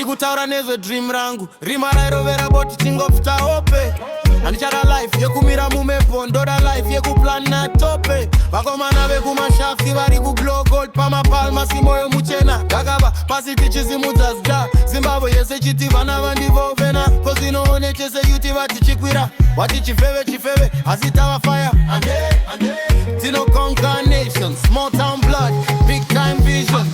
Ndikutaura nezve dream rangu, rima rairovera boti tingofta ope. Handichada life yekumira mumepo, ndoda life yekuplan na tope. Vakomana vekumashafi vari kuglow gold pamapalma simoyo muchena. Gakava pasi tichizimudza zda, Zimbabwe yese chiti vana vandivovena. Kozinoone chese yuti vatichikwira, wati chifeve asi tava fire. Tino conquer nations, small town blood, big time vision.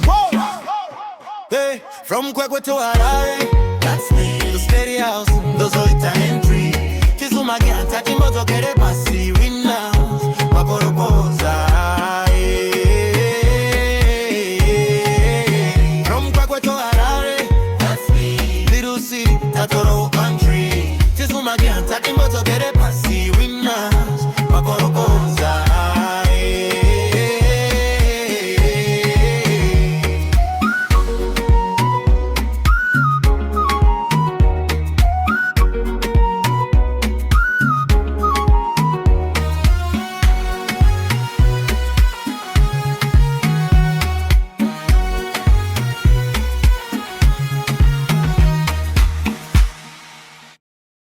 Hey, from Kwekwe to Harare, that's me. The steady house, those Oita entry. Kizuma Gyanta, Timbozo Kere Basi, Winna, Maporopoza.